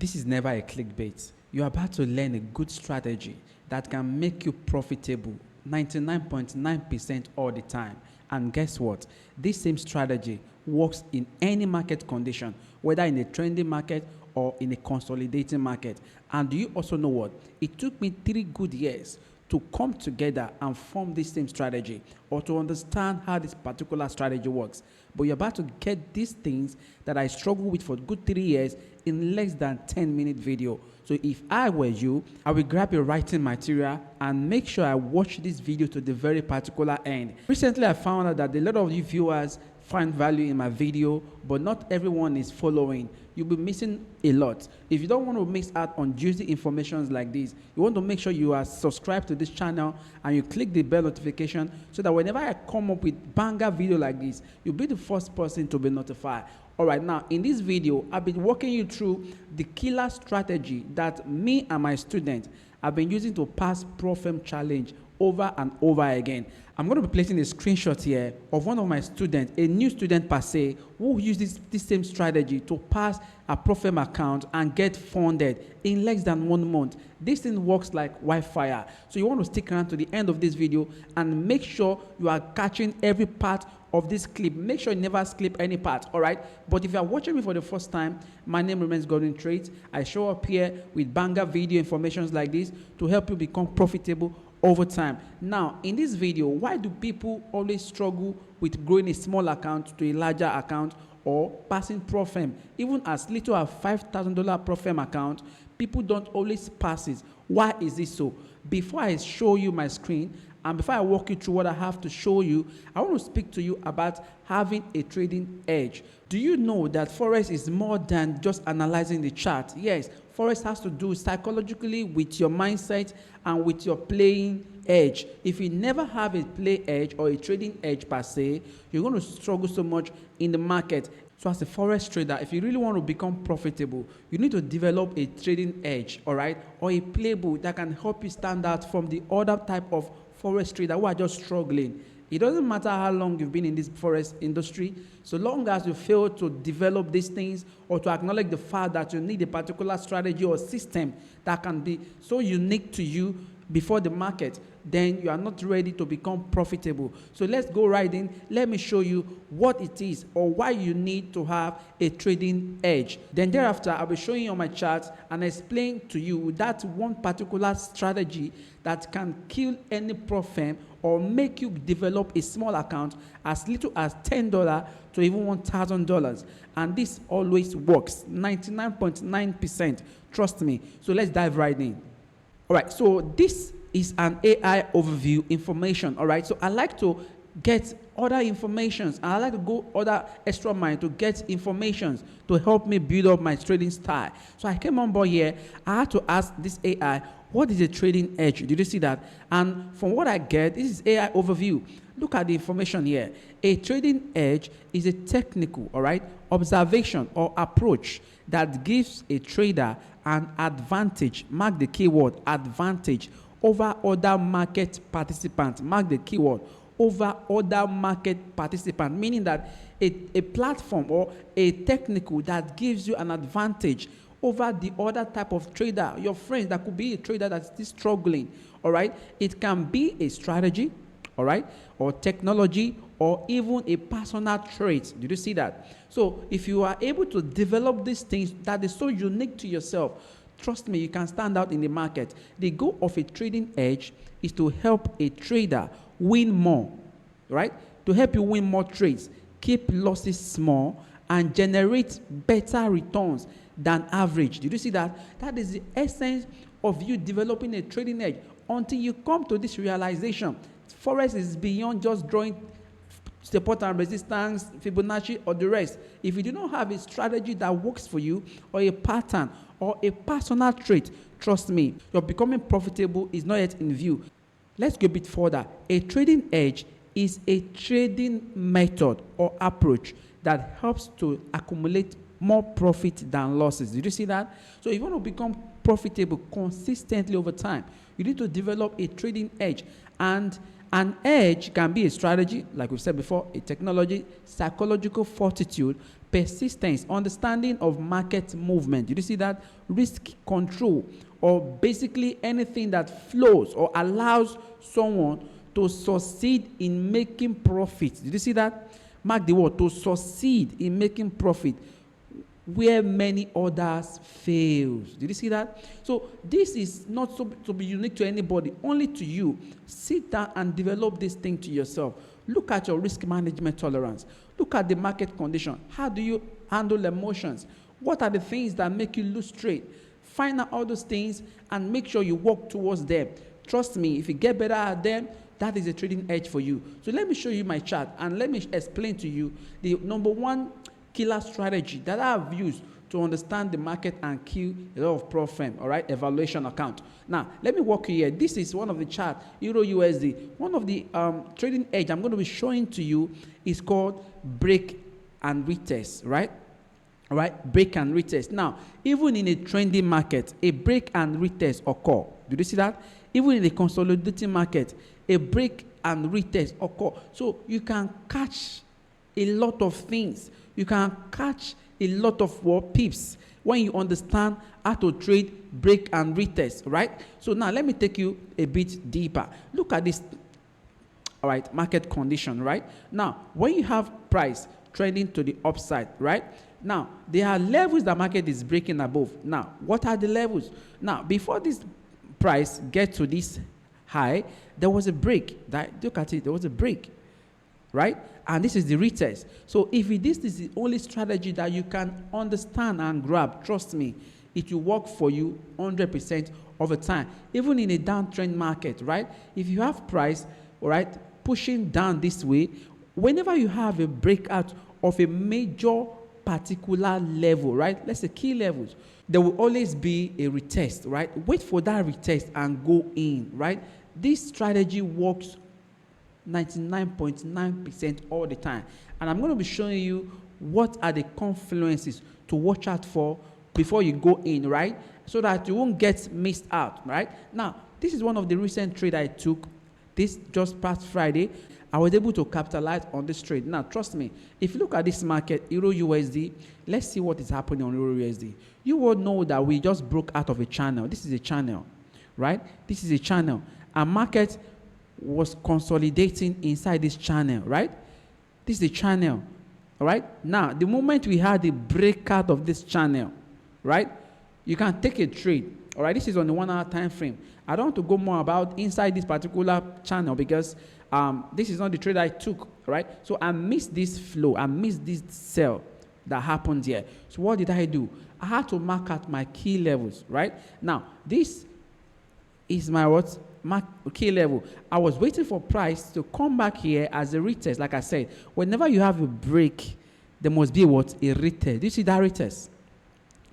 This is never a clickbait. You're about to learn a good strategy that can make you profitable 99.9% all the time. And guess what? This same strategy works in any market condition, whether in a trending market or in a consolidating market. And do you also know what? It took me 3 good years to come together and form this same strategy, or to understand how this particular strategy works. But you're about to get these things that I struggled with for good 3 years in less than 10-minute video. So if I were you, I will grab your writing material and make sure I watch this video to the very particular end. Recently, I found out that a lot of you viewers find value in my video, but not everyone is following. You'll be missing a lot. If you don't want to miss out on juicy information like this, you want to make sure you are subscribed to this channel and you click the bell notification so that whenever I come up with banger video like this, you'll be the first person to be notified. All right, now in this video, I've been walking you through the killer strategy that me and my students have been using to pass Pro-Firm Challenge over and over again. I'm going to be placing a screenshot here of one of my students, a new student per se, who used this same strategy to pass a Pro-Firm account and get funded in less than 1 month. This thing works like Wi-Fi. So you want to stick around to the end of this video and make sure you are catching every part of this clip. Make sure you never skip any part, all right? But if you are watching me for the first time, my name remains Golden Trades. I show up here with banger video information like this to help you become profitable over time. Now, in this video, why do people always struggle with growing a small account to a larger account or passing Pro-Firm? Even as little as $5,000 Pro-Firm account, people don't always pass it. Why is this so? Before I show you my screen, and before I walk you through what I have to show you, I want to speak to you about having a trading edge. Do you know that Forex is more than just analyzing the chart? Yes, Forex has to do psychologically with your mindset and with your playing edge. If you never have a play edge or a trading edge per se, you're going to struggle so much in the market. So as a Forex trader, if you really want to become profitable, you need to develop a trading edge, all right, or a playbook that can help you stand out from the other type of Forex trader who are just struggling. It doesn't matter how long you've been in this Forex industry, so long as you fail to develop these things or to acknowledge the fact that you need a particular strategy or system that can be so unique to you before the market, then you are not ready to become profitable. So let's go right in. Let me show you what it is or why you need to have a trading edge. Then thereafter, I'll be showing you on my chart and explain to you that one particular strategy that can kill any Pro-Firm or make you develop a small account as little as $10 to even $1,000. And this always works, 99.9%. Trust me. So let's dive right in. All right, so this is an AI overview information, all right? So I like to get other informations, and I like to go other extra mile to get informations to help me build up my trading style. So I came on board here, I had to ask this AI, what is a trading edge? Did you see that? And from what I get, this is AI overview. Look at the information here. A trading edge is a technical, all right, observation or approach that gives a trader an advantage, mark the keyword, advantage, over other market participants, mark the keyword, over other market participants, meaning that a platform or a technical that gives you an advantage over the other type of trader, your friends, that could be a trader that's still struggling, all right? It can be a strategy, all right, or technology, or even a personal trait. Did you see that? So if you are able to develop these things that is so unique to yourself, trust me, you can stand out in the market. The goal of a trading edge is to help a trader win more, right? To help you win more trades, keep losses small, and generate better returns than average. Did you see that? That is the essence of you developing a trading edge. Until you come to this realization, Forex is beyond just drawing support and resistance, Fibonacci, or the rest. If you do not have a strategy that works for you, or a pattern, or a personal trait, trust me, your becoming profitable is not yet in view. Let's go a bit further. A trading edge is a trading method or approach that helps to accumulate more profit than losses. Did you see that? So if you want to become profitable consistently over time, you need to develop a trading edge. And An edge can be a strategy, like we said before, a technology, psychological fortitude, persistence, understanding of market movement. Did you see that? Risk control, or basically anything that flows or allows someone to succeed in making profit. Did you see that? Mark the word, to succeed in making profit where many others fails. Did you see that? So this is not to be unique to anybody, only to you. Sit down and develop this thing to yourself. Look at your risk management tolerance. Look at the market condition. How do you handle emotions? What are the things that make you lose trade? Find out all those things and make sure you work towards them. Trust me, if you get better at them, that is a trading edge for you. So let me show you my chart and let me explain to you the number one killer strategy that I have used to understand the market and kill a lot of profit, all right, evaluation account. Now, let me walk you here. This is one of the charts, Euro USD. One of the trading edge I'm going to be showing to you is called break and retest, right? All right, break and retest. Now, even in a trending market, a break and retest occur. Did you see that? Even in a consolidating market, a break and retest occur. So you can catch a lot of things. You can catch a lot of pips when you understand how to trade break and retest, right? So now let me take you a bit deeper. Look at this, all right, market condition, right? Now, when you have price trending to the upside, right? Now, there are levels the market is breaking above. Now, what are the levels? Now, before this price gets to this high, there was a break. Look at it, there was a break, right? And this is the retest. So if this is the only strategy that you can understand and grab, trust me, it will work for you 100% of the time. Even in a downtrend market, right? If you have price, all right, pushing down this way, whenever you have a breakout of a major particular level, right? Let's say key levels, there will always be a retest, right? Wait for that retest and go in, right? This strategy works 99.9% all the time. And I'm going to be showing you what are the confluences to watch out for before you go in, right? So that you won't get missed out, right? Now, this is one of the recent trade I took this just past Friday. I was able to capitalize on this trade. Now, trust me, if you look at this market, Euro USD, let's see what is happening on Euro USD. You will know that we just broke out of a channel. This is a channel, right? This is a channel. Our market was consolidating inside this channel, right? This is the channel, all right? Now, the moment we had the breakout of this channel, right, you can take a trade, all right? This is on the 1 hour time frame. I don't want to go more about inside this particular channel because this is not the trade I took, right? So I missed this flow. I missed this sell that happened here. So what did I do? I had to mark out my key levels, right? Now, this is my what? My key level. I was waiting for price to come back here as a retest. Like I said, whenever you have a break, there must be what? A retest. Do you see that retest?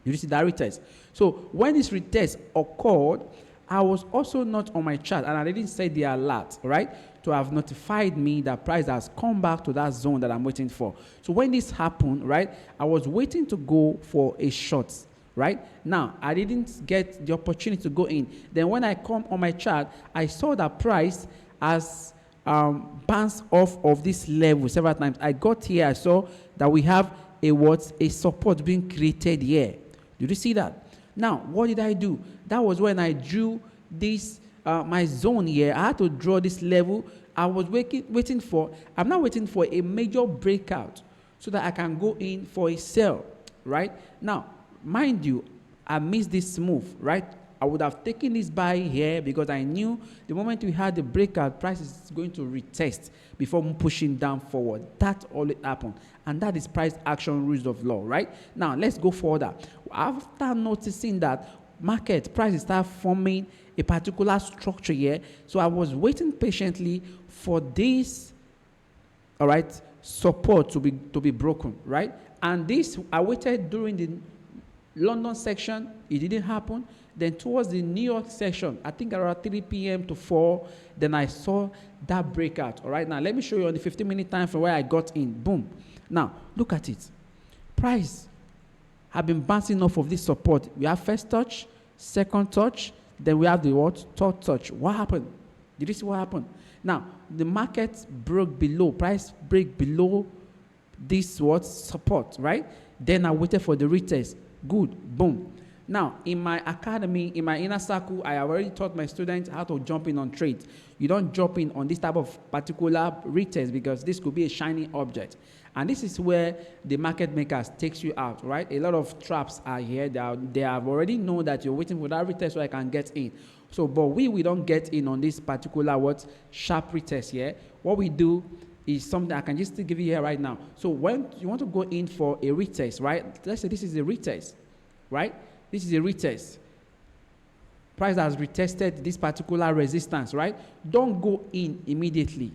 Do you see that retest? So when this retest occurred, I was also not on my chart and I didn't set the alert, right? To have notified me that price has come back to that zone that I'm waiting for. So when this happened, right, I was waiting to go for a short. Right now, I didn't get the opportunity to go in. Then when I come on my chart, I saw that price has bounced off of this level several times. I got here, I saw that we have a support being created here. Did you see that? Now, what did I do? That was when I drew this my zone here. I had to draw this level. I was waiting for. I'm now waiting for a major breakout so that I can go in for a sell. Right now. Mind you, I missed this move, right? I would have taken this buy here because I knew the moment we had the breakout, price is going to retest before pushing down forward. That always happened. And that is price action rules of law, right? Now, let's go further. After noticing that market prices start forming a particular structure here, so I was waiting patiently for this, all right, support to be broken, right? And this, I waited during the London section, it didn't happen. Then towards the New York section, I think around 3 p.m. to 4, then I saw that breakout. All right, now let me show you on the 15-minute time frame where I got in. Boom. Now, look at it. Price have been bouncing off of this support. We have first touch, second touch, then we have the what? Third touch. What happened? Did you see what happened? Now, the market broke below, price break below this what support, right? Then I waited for the retest. Good, boom. Now, in my academy, in my inner circle, I already taught my students how to jump in on trades. You don't jump in on this type of particular retest because this could be a shiny object. And this is where the market makers takes you out, right? A lot of traps are here. They have already know that you're waiting for that retest so I can get in. So, but we don't get in on this particular what sharp retest here. What we do is something I can just give you here right now. So when you want to go in for a retest, right? Let's say this is a retest, right? This is a retest. Price has retested this particular resistance, right? Don't go in immediately.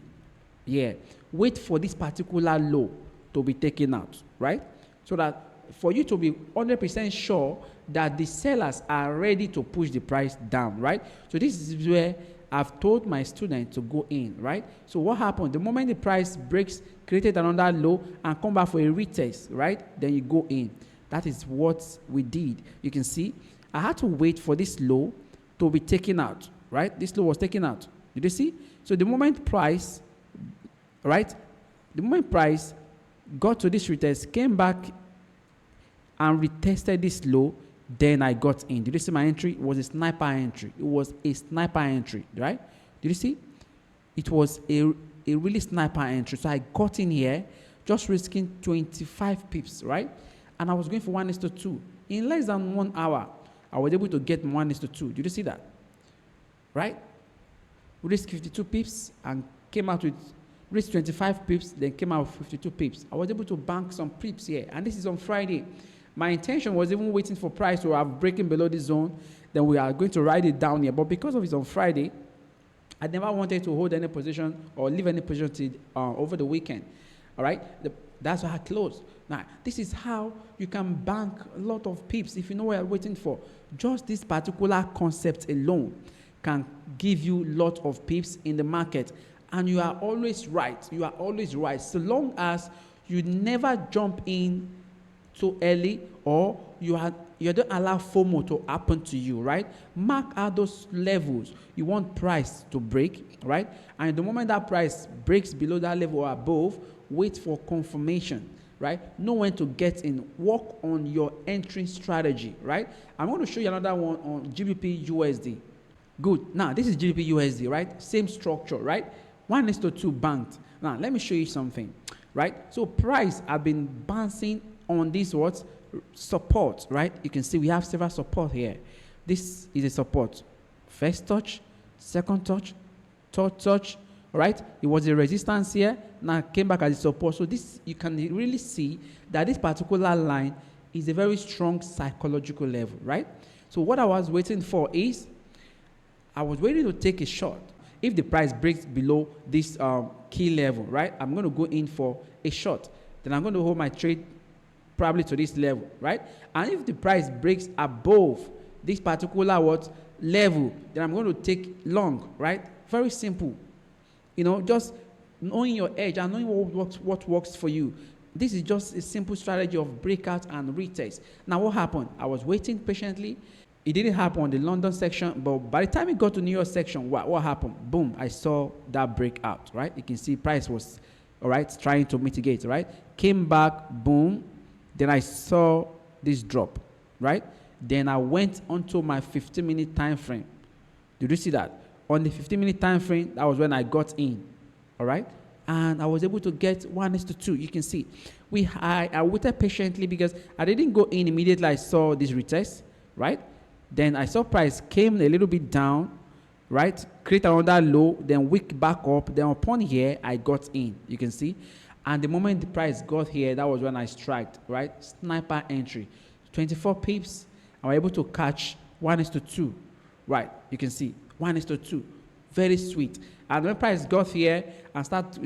Yeah. Wait for this particular low to be taken out, right? So that for you to be 100% sure that the sellers are ready to push the price down, right? So this is where I've told my students to go in, right? So what happened? The moment the price breaks, created another low and come back for a retest, right? Then you go in. That is what we did. You can see I had to wait for this low to be taken out, right? This low was taken out. Did you see? So the moment price, right? The moment price got to this retest, came back and retested this low, then I got in. Did you see my entry? It was a sniper entry. It was a sniper entry, right? Did you see? It was a really sniper entry. So I got in here, just risking 25 pips, right? And I was going for 1:2. In less than 1 hour, I was able to get 1:2. Did you see that? Right? We risked 52 pips and came out with risked 25 pips, then came out with 52 pips. I was able to bank some pips here. And this is on Friday. My intention was even waiting for price to have breaking below this zone. Then we are going to ride it down here. But because of it's on Friday, I never wanted to hold any position or leave any position till, over the weekend. All right? That's why I closed. Now, this is how you can bank a lot of pips if you know what you're waiting for. Just this particular concept alone can give you a lot of pips in the market. And you are always right. You are always right. So long as you never jump in too early or you don't allow FOMO to happen to you, right? Mark out those levels. You want price to break, right? And the moment that price breaks below that level or above, wait for confirmation, right? Know when to get in. Work on your entry strategy, right? I'm going to show you another one on GBP USD. Good. Now, this is GBP USD, right? Same structure, right? 1:2 banked. Now, let me show you something, right? So price have been bouncing on this what? Support, right? You can see we have several support here. This is a support. First touch, second touch, third touch, right? It was a resistance here. Now came back as a support. So this, you can really see that this particular line is a very strong psychological level, right? So what I was waiting for is, I was waiting to take a shot. If the price breaks below this key level, right? I'm going to go in for a shot. Then I'm going to hold my trade probably to this level, right? And if the price breaks above this particular what level, then I'm going to take long, right? Very simple. You know, just knowing your edge and knowing what works for you. This is just a simple strategy of breakout and retest. Now, what happened? I was waiting patiently. It didn't happen on the London section, but by the time it got to New York section, what happened? Boom, I saw that breakout, right? You can see price was, all right, trying to mitigate, right? Came back, boom. Then I saw this drop, right? Then I went onto my 15-minute time frame. Did you see that? On the 15-minute time frame, that was when I got in, all right? And I was able to get 1:2. You can see. I waited patiently because I didn't go in immediately. I saw this retest, right? Then I saw price came a little bit down, right? Create another low, then wick back up. Then upon here, I got in. You can see. And the moment the price got here, that was when I struck, right? Sniper entry. 24 pips. I was able to catch 1:2, right? You can see 1:2. Very sweet. And when price got here and start,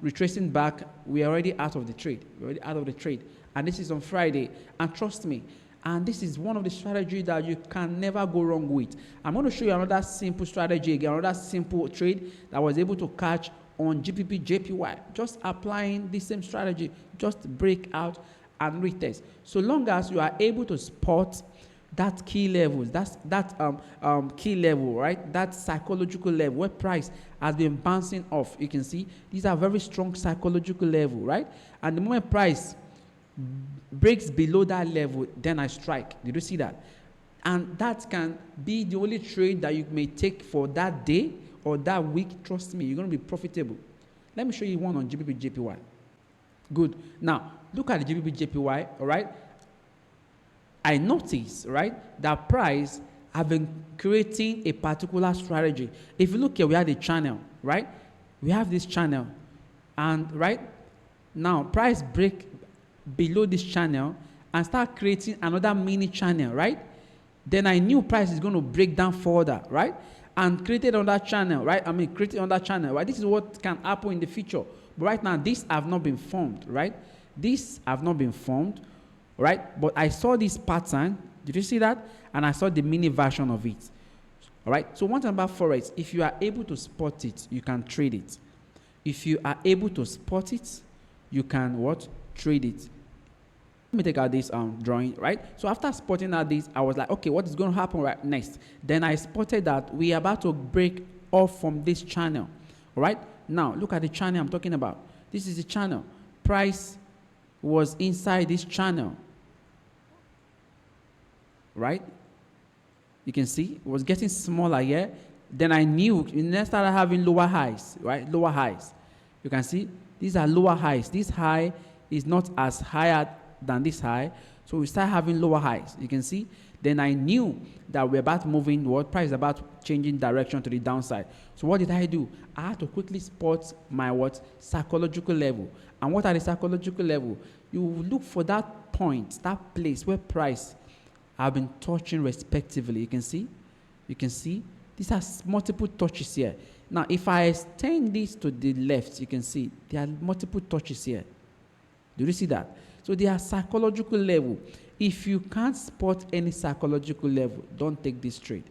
retracing back, we are already out of the trade. We're already out of the trade. And this is on Friday. And trust me, and this is one of the strategies that you can never go wrong with. I'm going to show you another simple strategy again, another simple trade that I was able to catch on GBP JPY. Just applying the same strategy, just break out and retest. So long as you are able to spot that key levels, that key level, right? That psychological level where price has been bouncing off. You can see these are very strong psychological level, right? And the moment price breaks below that level, then I strike. Did you see that? And that can be the only trade that you may take for that day or that week. Trust me, you're going to be profitable. Let me show you one on GBP/JPY. Good. Now, look at the GBP/JPY, all right? I notice, right, that price have been creating a particular strategy. If you look here, we have the channel, right? We have this channel. And, right, now price break below this channel and start creating another mini channel, right? Then I knew price is going to break down further, right? And created on that channel, right? Created on that channel, right? This is what can happen in the future. But right now, these have not been formed, right? These have not been formed, right? But I saw this pattern. Did you see that? And I saw the mini version of it. All right? So one thing about Forex, if you are able to spot it, you can trade it. If you are able to spot it, you can what? Trade it. Let me take out this drawing, right? So after spotting out this, I was like, okay, what is going to happen right next? Then I spotted that we are about to break off from this channel, all right? Now, look at the channel I'm talking about. This is the channel. Price was inside this channel, right? You can see it was getting smaller here. Then I knew, and then started having lower highs, right? Lower highs. You can see these are lower highs. This high is not as high than this high, so we start having lower highs. You can see. Then I knew that we're about moving, what price is about changing direction to the downside. So what did I do? I had to quickly spot my what? Psychological level. And what are the psychological level? You look for that point, that place where price have been touching respectively. You can see. You can see. These are multiple touches here. Now, if I extend this to the left, you can see there are multiple touches here. Do you see that? So they are psychological level. If you can't spot any psychological level, don't take this trade.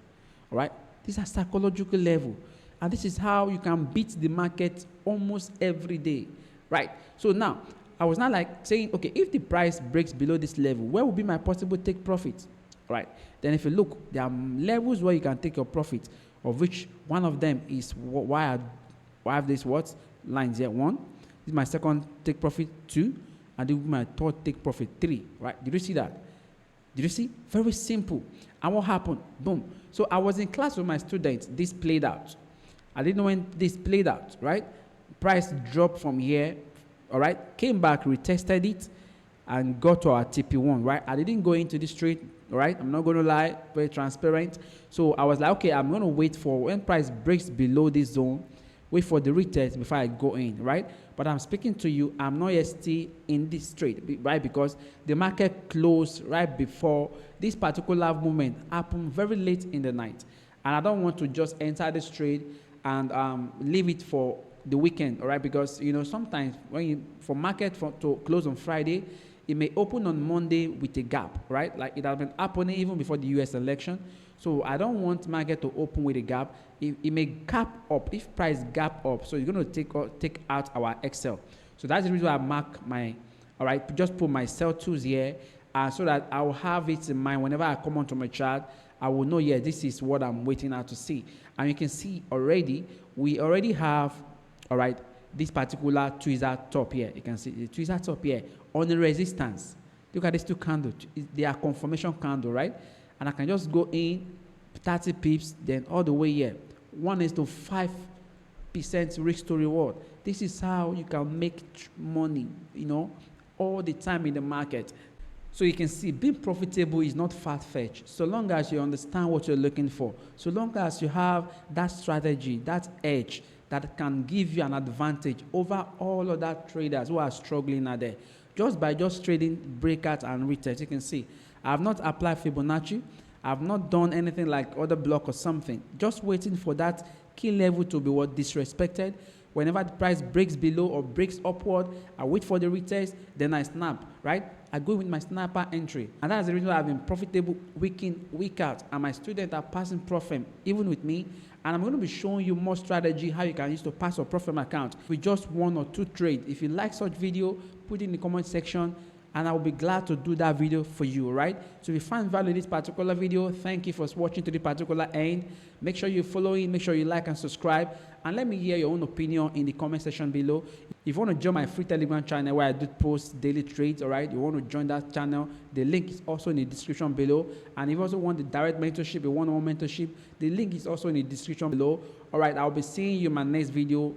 All right? These are psychological level. And this is how you can beat the market almost every day. Right? So now, I was not like saying, okay, if the price breaks below this level, where will be my possible take profit? All right? Then if you look, there are levels where you can take your profit, of which one of them is why I have this what? Lines here. 1. This is my second take profit. 2. And this will be my third take profit. 3. Right? Did you see that? Did you see? Very simple. And what happened? Boom. So I was in class with my students. This played out. I didn't know when this played out, right? Price dropped from here, all right? Came back, retested it, and got to our TP1, right? I didn't go into this trade, all right? I'm not going to lie, very transparent. So I was like, okay, I'm going to wait for when price breaks below this zone, wait for the retest before I go in, right? But I'm speaking to you, I'm not yet still in this trade, right? Because the market closed right before this particular movement happened very late in the night. And I don't want to just enter this trade and leave it for the weekend, all right? Because, you know, sometimes when for market to close on Friday, it may open on Monday with a gap, right? Like it has been happening even before the US election. So I don't want market to open with a gap. It may gap up. If price gap up, so you're going to take out our Excel. So that's the reason why I mark my, all right, just put my sell tools here so that I will have it in mind whenever I come onto my chart. I will know, yeah, this is what I'm waiting out to see. And you can see already, we already have, all right, this particular tweezer top here. You can see the tweezer top here on the resistance. Look at these two candles. They are confirmation candle, right? And I can just go in 30 pips, then all the way here. 1:5% risk to reward. This is how you can make money, you know, all the time in the market. So you can see being profitable is not far-fetched. So long as you understand what you're looking for, so long as you have that strategy, that edge that can give you an advantage over all other traders who are struggling out there. Just by trading breakout and retest, you can see I have not applied Fibonacci. I have not done anything like other block or something. Just waiting for that key level to be what disrespected. Whenever the price breaks below or breaks upward, I wait for the retest, then I snap, right? I go with my snapper entry. And that's the reason why I've been profitable week in, week out. And my students are passing profit, even with me. And I'm going to be showing you more strategy, how you can use to pass your profit account with just 1 or 2 trades. If you like such video, put it in the comment section. and I'll be glad to do that video for you, right? So if you find value in this particular video, thank you for watching to the particular end. Make sure you follow it, make sure you like and subscribe, and let me hear your own opinion in the comment section below. If you want to join my free Telegram channel where I do post daily trades, all right, you want to join that channel, the link is also in the description below. And if you also want the direct mentorship, a one-on-one mentorship, the link is also in the description below. All right, I'll be seeing you in my next video.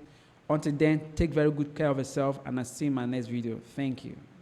Until then, take very good care of yourself, and I'll see you in my next video. Thank you.